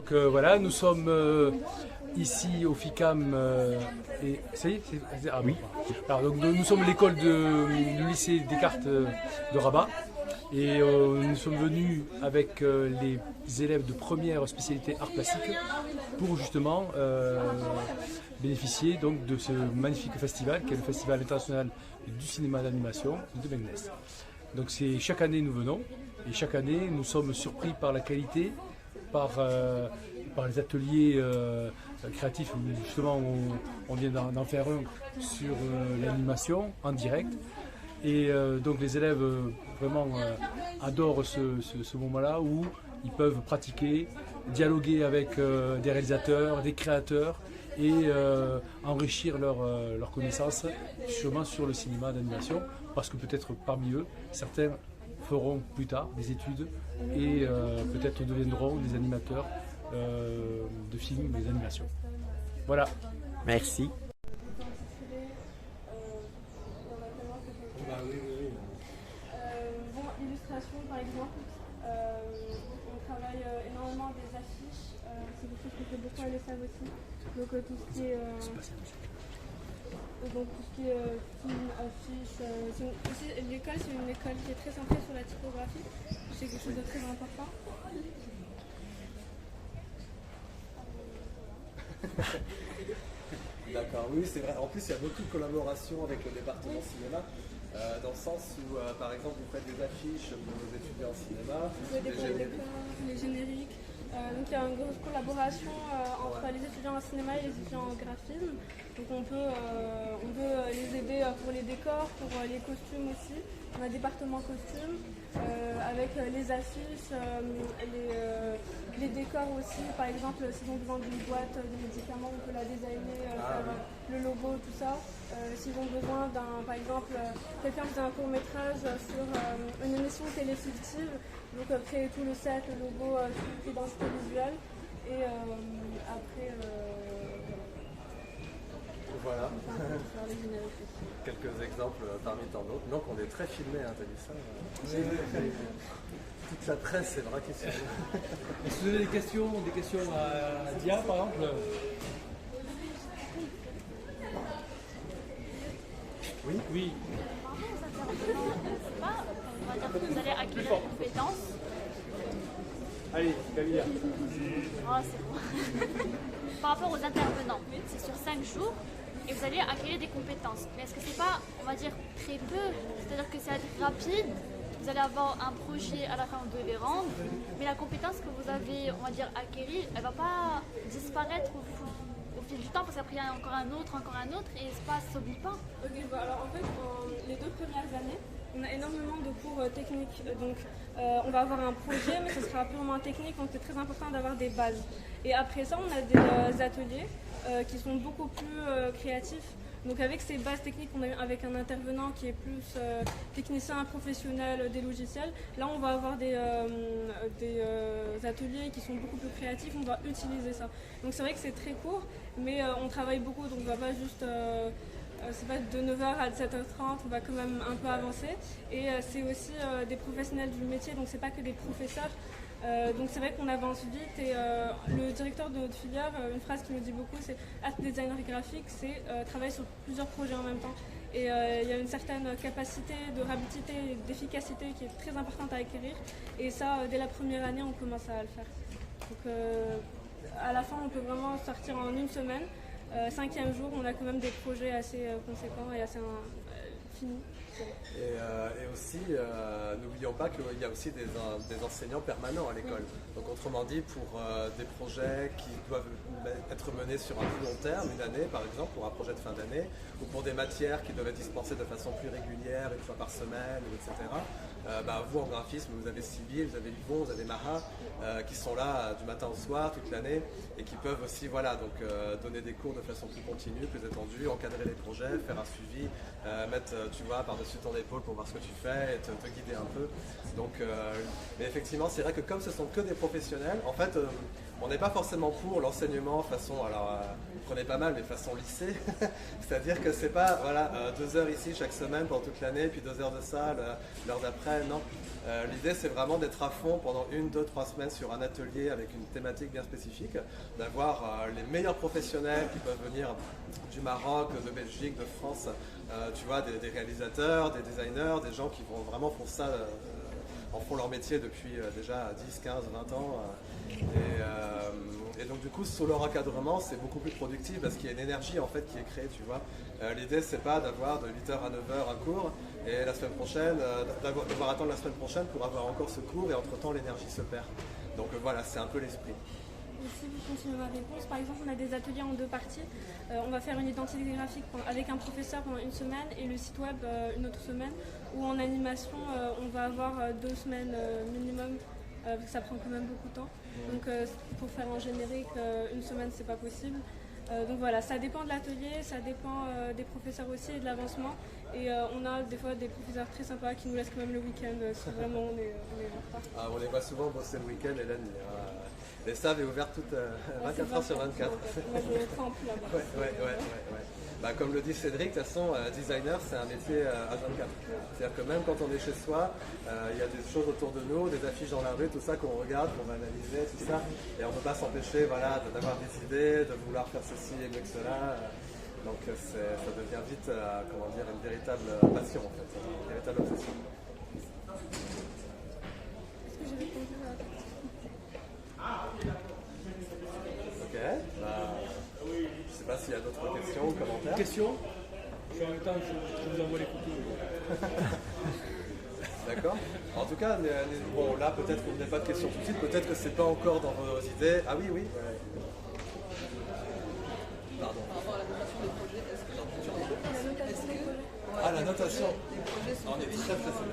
Donc voilà, nous sommes ici au FICAM et ça y est, ah oui. Alors donc nous sommes l'école du lycée Descartes de Rabat et nous sommes venus avec les élèves de première spécialité art plastique pour justement bénéficier donc de ce magnifique festival qui est le Festival international du cinéma d'animation de Meknès. Donc c'est chaque année nous venons et chaque année nous sommes surpris par la qualité, par les ateliers créatifs où justement on vient d'en faire un sur l'animation en direct. Et donc les élèves vraiment adorent ce moment-là où ils peuvent pratiquer, dialoguer avec des réalisateurs, des créateurs et enrichir leurs connaissances justement sur le cinéma d'animation parce que peut-être parmi eux, certains feront plus tard des études et peut-être deviendront des animateurs de films, des animations. Voilà. Merci. Bon, illustration par exemple, on travaille énormément des affiches, c'est quelque chose que fait beaucoup à l'ESSAV aussi. Donc tout ce qui est film, affiches. L'école c'est une école qui est très centrée sur la typographie, c'est quelque chose de très important. D'accord, oui, c'est vrai. En plus, il y a beaucoup de collaboration avec le département cinéma, dans le sens où, par exemple, vous faites des affiches pour vos étudiants en cinéma, Des décors, les génériques. Donc il y a une grosse collaboration entre les étudiants en cinéma et les étudiants en graphisme. Donc on peut les aider pour les décors, pour les costumes aussi. On a un département costumes avec les affiches, les décors aussi. Par exemple, s'ils ont besoin d'une boîte de médicaments, on peut la designer, faire le logo, tout ça. S'ils ont besoin par exemple, quelqu'un faisait un court-métrage sur une émission télé fictive, donc créer tout le set, le logo, toute l'identité visuelle. Et après, voilà. faire les génériques aussi. Quelques exemples parmi tant d'autres. Donc on est très filmé, hein, t'as dit ça toute la presse, c'est vrai qu'il se Est-ce que vous avez des questions à Dia par exemple? Oui. Oui. On va dire que vous allez acquérir des compétences. Allez, Camilla. Oh, c'est bon. Par rapport aux intervenants, c'est sur 5 jours et vous allez acquérir des compétences. Mais est-ce que c'est pas, on va dire, très peu? C'est-à-dire que ça va être rapide, vous allez avoir un projet à la fin, vous devez les rendre, mais la compétence que vous avez, on va dire, acquérie, elle va pas disparaître au fil du temps parce qu'après il y a encore un autre et l'espace ne s'oublie pas. Ok, alors en fait, les 2 premières années, on a énormément de cours techniques. Donc on va avoir un projet, mais ce sera purement technique, donc c'est très important d'avoir des bases. Et après ça, on a des ateliers qui sont beaucoup plus créatifs. Donc avec ces bases techniques, on a avec un intervenant qui est plus technicien professionnel des logiciels, là on va avoir des ateliers qui sont beaucoup plus créatifs, on va utiliser ça. Donc c'est vrai que c'est très court, mais on travaille beaucoup, donc on va pas juste... c'est pas de 9h à 17h30, on va quand même un peu avancer. Et c'est aussi des professionnels du métier, donc c'est pas que des professeurs. Donc c'est vrai qu'on avance vite et le directeur de notre filière, une phrase qui me dit beaucoup, c'est art designer graphique, c'est travailler sur plusieurs projets en même temps. Et il y a une certaine capacité de rapidité et d'efficacité qui est très importante à acquérir. Et ça, dès la première année, on commence à le faire. Donc à la fin, on peut vraiment sortir en une semaine. 5e jour, on a quand même des projets assez conséquents et assez finis. Et aussi, n'oublions pas qu'il y a aussi des enseignants permanents à l'école. Donc autrement dit, pour des projets qui doivent être menés sur un plus long terme, une année par exemple, pour un projet de fin d'année, ou pour des matières qui doivent être dispensées de façon plus régulière, une fois par semaine, etc. Vous en graphisme, vous avez Sybille, vous avez Yvon, vous avez Maha, qui sont là du matin au soir, toute l'année, et qui peuvent aussi donner des cours de façon plus continue, plus étendue, encadrer les projets, faire un suivi, mettre par-dessus ton épaule pour voir ce que tu fais et te guider un peu. Donc, mais effectivement, c'est vrai que comme ce sont que des professionnels, en fait, On n'est pas forcément pour l'enseignement façon, alors prenez pas mal, mais façon lycée. C'est-à-dire que c'est pas 2 heures ici chaque semaine pendant toute l'année, puis 2 heures de ça l'heure d'après, non. L'idée c'est vraiment d'être à fond pendant 1, 2, 3 semaines sur un atelier avec une thématique bien spécifique, d'avoir les meilleurs professionnels qui peuvent venir du Maroc, de Belgique, de France, tu vois, des réalisateurs, des designers, des gens qui vont vraiment pour ça, en font leur métier depuis déjà 10, 15, 20 ans. Et donc du coup, sous leur encadrement, c'est beaucoup plus productif parce qu'il y a une énergie en fait qui est créée, tu vois. L'idée, c'est pas d'avoir de 8h à 9h un cours et la semaine prochaine, devoir attendre la semaine prochaine pour avoir encore ce cours et entre-temps, l'énergie se perd. Donc voilà, c'est un peu l'esprit. Et si vous continuez ma réponse, par exemple, on a des ateliers en 2 parties. On va faire une identité graphique avec un professeur pendant une semaine et le site web une autre semaine. Ou en animation, on va avoir 2 semaines minimum, parce que ça prend quand même beaucoup de temps. Donc pour faire un générique, une semaine, c'est pas possible. Donc voilà, ça dépend de l'atelier, ça dépend des professeurs aussi et de l'avancement. Et on a des fois des professeurs très sympas qui nous laissent quand même le week-end si vraiment on est en retard. On les voit souvent bosser le week-end et la nuit. Les SAV est ouvert toutes 24 heures sur 24. Moi je trempe là-bas. Ouais. Comme le dit Cédric, de toute façon, designer, c'est un métier à 24. C'est-à-dire que même quand on est chez soi, il y a des choses autour de nous, des affiches dans la rue, tout ça qu'on regarde, qu'on va analyser, tout ça. Et on ne peut pas s'empêcher d'avoir des idées, de vouloir faire ceci et mieux que cela. Donc ça devient vite une véritable passion, en fait, une véritable obsession. Est-ce que j'ai répondu à la question? Ok. Je ne sais pas s'il y a d'autres questions ou commentaires. Question. En même temps, je vous envoie les photos. D'accord. En tout cas, bon, là, peut-être que vous n'avez pas de questions tout de suite, peut-être que c'est pas encore dans vos idées. Ah oui. Pardon. Par rapport à la notation des projets, est-ce que la notation. les projets sont On est très précis.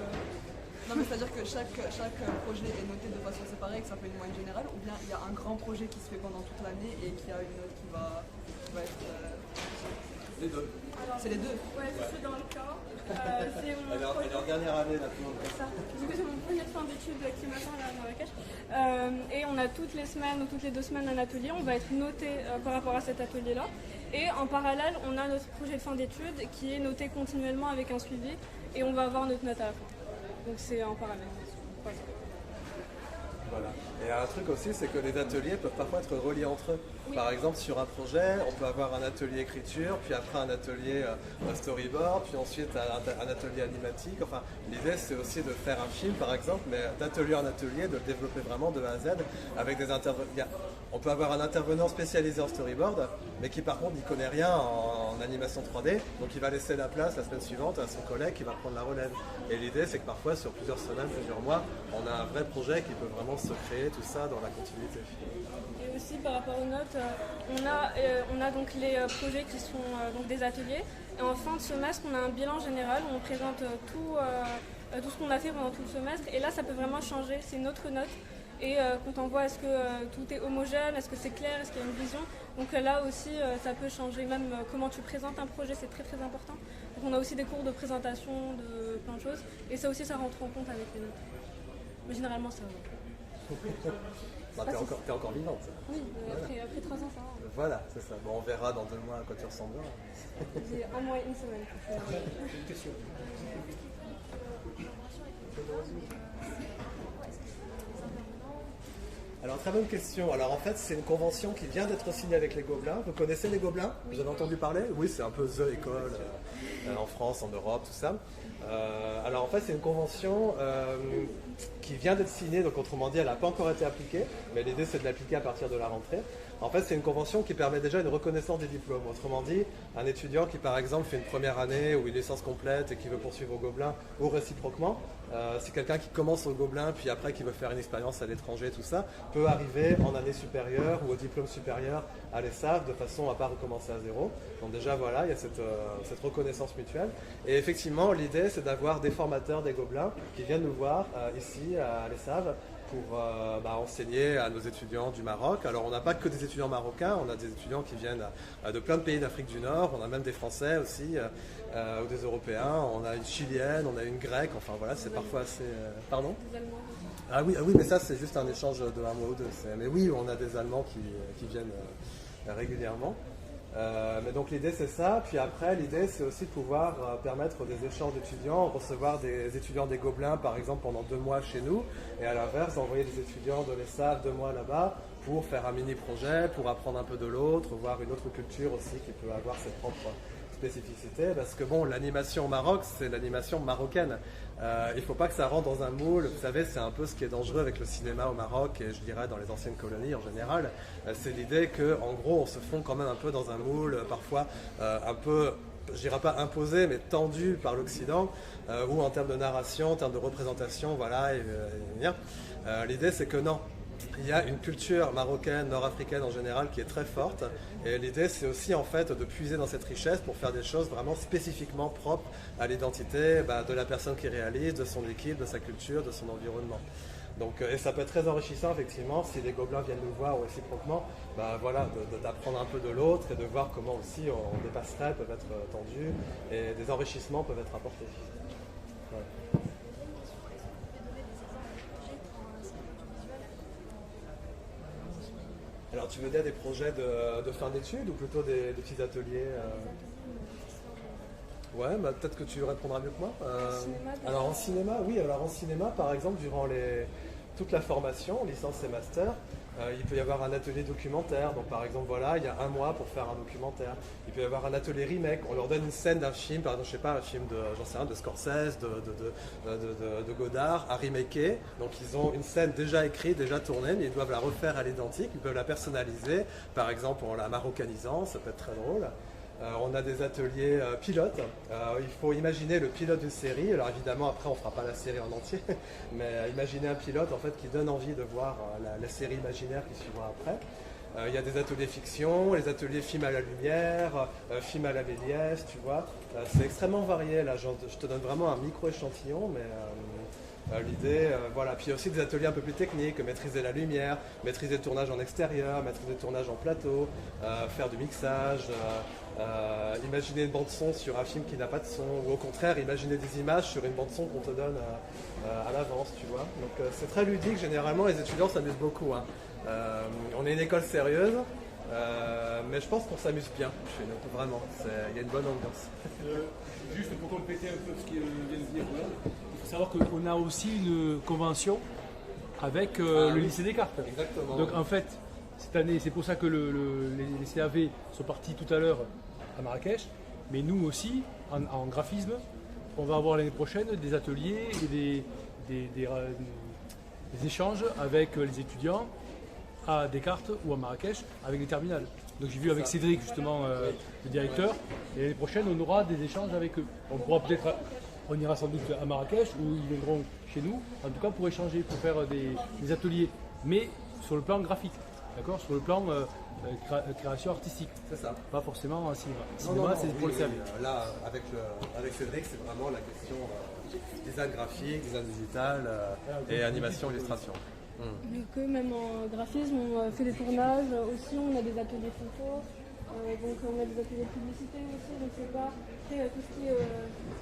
Non, mais c'est-à-dire que chaque projet est noté de façon séparée et que ça fait une moyenne générale, ou bien il y a un grand projet qui se fait pendant toute l'année et qui a une note qui va être... Les deux. Alors, c'est les deux. Ouais, je suis dans le cas. C'est mon Elle est en dernière année là, tout le monde. C'est ça. Du coup, c'est mon projet de fin d'études qui m'attend là à Marrakech. Et on a toutes les semaines ou toutes les 2 semaines un atelier. On va être noté par rapport à cet atelier-là. Et en parallèle, on a notre projet de fin d'études qui est noté continuellement avec un suivi. Et on va avoir notre note à la fin. Donc c'est en parallèle. Voilà. Et un truc aussi, c'est que les ateliers peuvent parfois être reliés entre eux. Oui. Par exemple, sur un projet, on peut avoir un atelier écriture, puis après un atelier storyboard, puis ensuite un atelier animatique. Enfin, l'idée, c'est aussi de faire un film, par exemple, mais d'atelier en atelier, de le développer vraiment de A à Z, avec des intervenants. On peut avoir un intervenant spécialisé en storyboard, mais qui par contre n'y connaît rien en animation 3D, donc il va laisser la place la semaine suivante à son collègue qui va prendre la relève. Et l'idée, c'est que parfois, sur plusieurs semaines, plusieurs mois, on a un vrai projet qui peut vraiment se créer, tout ça, dans la continuité. Et aussi par rapport aux notes, on a donc les projets qui sont donc des ateliers. Et en fin de semestre, on a un bilan général où on présente tout ce qu'on a fait pendant tout le semestre. Et là, ça peut vraiment changer. C'est une autre note. Et quand on voit est-ce que tout est homogène, est-ce que c'est clair, est-ce qu'il y a une vision. Donc là aussi, ça peut changer. Même comment tu présentes un projet, c'est très très important. Donc on a aussi des cours de présentation de plein de choses. Et ça aussi, ça rentre en compte avec les notes. Mais généralement, ça va. T'es encore vivante. Oui, après 3 ans, ça va. Voilà, c'est ça. Bon, on verra dans 2 mois à quoi tu ressembleras. J'ai 1 mois et 1 semaine. Une question. Alors, très bonne question. Alors, en fait, c'est une convention qui vient d'être signée avec les Gobelins. Vous connaissez les Gobelins? Vous avez entendu parler? Oui, c'est un peu The École en France, en Europe, tout ça. Alors, en fait, c'est une convention qui vient d'être signée. Donc, autrement dit, elle n'a pas encore été appliquée. Mais l'idée, c'est de l'appliquer à partir de la rentrée. En fait, c'est une convention qui permet déjà une reconnaissance des diplômes. Autrement dit, un étudiant qui, par exemple, fait une première année ou une licence complète et qui veut poursuivre au Gobelin ou réciproquement, c'est quelqu'un qui commence au Gobelin puis après qui veut faire une expérience à l'étranger, tout ça, peut arriver en année supérieure ou au diplôme supérieur à l'ESSAF de façon à ne pas recommencer à zéro. Donc déjà, voilà, il y a cette reconnaissance mutuelle. Et effectivement, l'idée, c'est d'avoir des formateurs des Gobelins qui viennent nous voir ici à l'ESSAF pour enseigner à nos étudiants du Maroc. Alors on n'a pas que des étudiants marocains, on a des étudiants qui viennent de plein de pays d'Afrique du Nord, on a même des Français aussi, ou des Européens, on a une Chilienne, on a une Grecque, enfin voilà, c'est parfois assez... Pardon ? Des Allemands. Ah oui, mais ça c'est juste un échange de un mois ou deux. Mais oui, on a des Allemands qui viennent régulièrement. Mais donc l'idée c'est ça, puis après l'idée c'est aussi de pouvoir permettre des échanges d'étudiants, recevoir des étudiants des Gobelins par exemple pendant 2 mois chez nous, et à l'inverse envoyer des étudiants de l'ESSAF 2 mois là-bas pour faire un mini-projet, pour apprendre un peu de l'autre, voir une autre culture aussi qui peut avoir ses propres spécificités, parce que bon, l'animation au Maroc c'est l'animation marocaine. Il ne faut pas que ça rentre dans un moule. Vous savez, c'est un peu ce qui est dangereux avec le cinéma au Maroc et je dirais dans les anciennes colonies en général. C'est l'idée qu'en gros, on se fond quand même un peu dans un moule, parfois un peu, je dirais pas imposé, mais tendu par l'Occident, ou en termes de narration, en termes de représentation, voilà. L'idée, c'est que non. Il y a une culture marocaine, nord-africaine en général qui est très forte et l'idée c'est aussi en fait de puiser dans cette richesse pour faire des choses vraiment spécifiquement propres à l'identité de la personne qui réalise, de son équipe, de sa culture, de son environnement. Donc, et ça peut être très enrichissant effectivement si les Gobelins viennent nous voir ou réciproquement, d'apprendre un peu de l'autre et de voir comment aussi des passerelles peuvent être tendues et des enrichissements peuvent être apportés. Ouais. Alors tu veux dire des projets de fin d'études ou plutôt des petits ateliers Ouais, peut-être que tu répondras mieux que moi. Alors en cinéma, oui, alors en cinéma par exemple durant toute la formation, licence et master, il peut y avoir un atelier documentaire. Donc par exemple voilà, il y a 1 mois pour faire un documentaire. Il peut y avoir un atelier remake. On leur donne une scène d'un film, par exemple je sais pas, un film de Scorsese, de Godard à remaker. Donc ils ont une scène déjà écrite, déjà tournée, mais ils doivent la refaire à l'identique. Ils peuvent la personnaliser, par exemple en la marocanisant, ça peut être très drôle. On a des ateliers pilotes. Il faut imaginer le pilote d'une série. Alors évidemment, après, on ne fera pas la série en entier, mais imaginez un pilote en fait, qui donne envie de voir la série imaginaire qui suivra après. Il y a des ateliers fiction, les ateliers film à la lumière, film à la Méliès, tu vois. C'est extrêmement varié. Là, je te donne vraiment un micro-échantillon, mais l'idée, voilà. Puis il y a aussi des ateliers un peu plus techniques, maîtriser la lumière, maîtriser le tournage en extérieur, maîtriser le tournage en plateau, faire du mixage. Imaginer une bande-son sur un film qui n'a pas de son, ou au contraire, imaginer des images sur une bande-son qu'on te donne à l'avance, tu vois. Donc c'est très ludique, généralement les étudiants s'amusent beaucoup. Hein. On est une école sérieuse, mais je pense qu'on s'amuse bien chez nous, vraiment. Il y a une bonne ambiance. Juste pour compléter un peu ce qu'il vient de dire, il faut savoir qu'on a aussi une convention avec le lycée Descartes. Exactement. Donc en fait, cette année, c'est pour ça que les CAV sont partis tout à l'heure à Marrakech, mais nous aussi, en graphisme, on va avoir l'année prochaine des ateliers et des échanges avec les étudiants à Descartes ou à Marrakech avec les terminales. Donc j'ai vu avec Cédric justement le directeur, et l'année prochaine on aura des échanges avec eux. On ira sans doute à Marrakech ou ils viendront chez nous, en tout cas pour échanger, pour faire des ateliers, mais sur le plan graphique. D'accord, sur le plan création artistique. C'est ça. Pas forcément en cinéma. Non, c'est pour le service. Là, avec Cédric, c'est vraiment la question design graphique, design digital et animation, illustration. Mais que même en graphisme, on fait des tournages aussi, on a des ateliers photo, donc on a des ateliers de publicité aussi, donc c'est pas tout ce qui est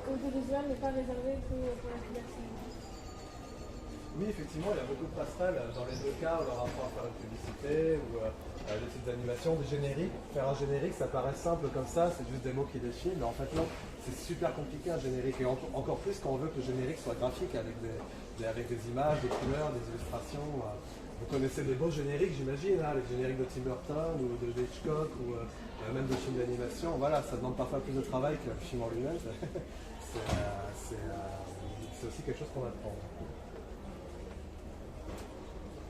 audiovisuel n'est pas réservé que pour la filière cinéma. Oui, effectivement, il y a beaucoup de passerelles. Dans les 2 cas, on leur apprend à faire une publicité ou des petites animations, des génériques. Faire un générique, ça paraît simple comme ça, c'est juste des mots qui défilent, mais en fait non, c'est super compliqué un générique. Et encore plus quand on veut que le générique soit graphique avec des images, des couleurs, des illustrations. Vous connaissez des beaux génériques, j'imagine, hein, les génériques de Tim Burton ou de Hitchcock ou même de films d'animation. Voilà, ça demande parfois plus de travail que le film en lui-même. C'est aussi quelque chose qu'on apprend.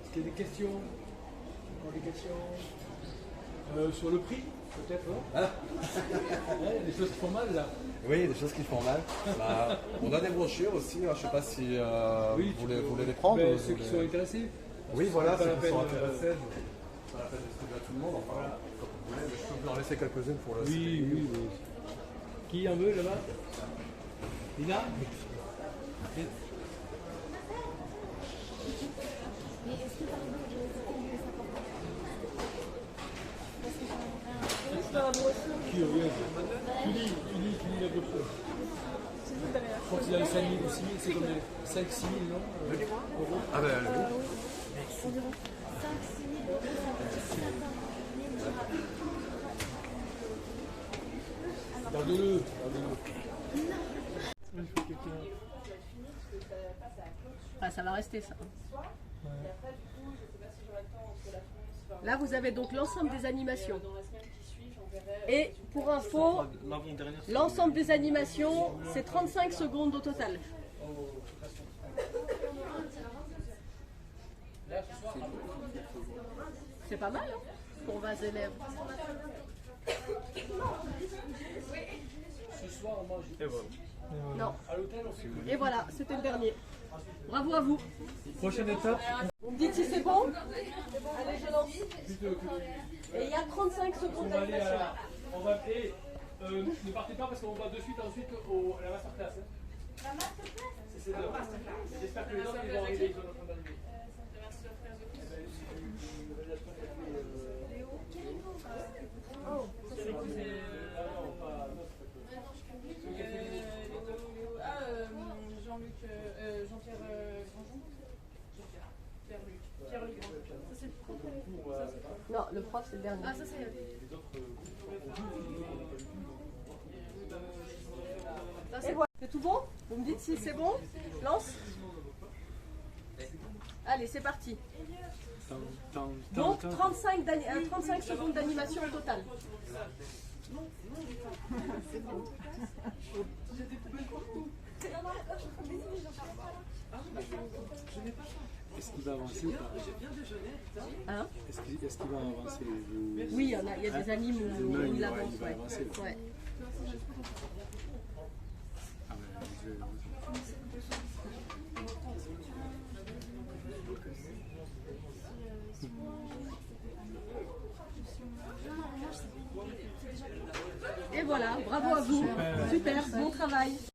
Est-ce qu'il y a des questions? Encore des questions sur le prix, peut-être, non? Des choses qui font mal, là. Oui, des choses qui font mal. On a des brochures aussi, je ne sais pas si vous voulez les prendre. Ceux qui sont intéressés. Oui, voilà, ceux qui sont intéressés. Pas la peine de distribuer à tout le monde, enfin, comme vous voulez, mais je peux vous en laisser quelques-unes pour le CPI. Oui. Qui en veut, là-bas? Lina? Dans la brochure. Qui revient? Tu lis la brochure. C'est doute derrière. Je crois qu'il a les 5 000 ou 6 000, c'est comme les 5-6 000, non euros. Ah ben oui. Environ 5-6 000 euros, ça veut dire Gardez-le. Ah, ça va rester ça. Là, vous avez donc l'ensemble des animations. Et pour info, l'ensemble des animations, c'est 35 secondes au total. C'est pas mal hein, pour 20 élèves. Ce soir, on mange. Et voilà. Non. Et voilà, c'était le dernier. Bravo à vous. Prochaine étape. Vous me dites si c'est bon? Allez, je lance. Et il y a 35 secondes d'animation. On va appeler. Ne partez pas parce qu'on va de suite ensuite à la masterclass. La masterclass? C'est ça. J'espère que les autres vont arriver. Ils sont en train d'arriver. Jean-Pierre Grandjean. Pierre-Luc Grandjean. Ça c'est le prof. Non, le prof c'est le dernier. Ah ça c'est... Et voilà. C'est tout bon? Vous me dites si c'est bon? Lance. Allez, c'est parti. Donc 35 secondes d'animation au total. Est-ce qu'il va avancer ou pas? Hein? Est-ce qu'il va avancer? Oui, il y a des animes où il avance. Il va avancer. Ouais. Ah ouais, Et voilà, bravo à vous. Super, bon travail.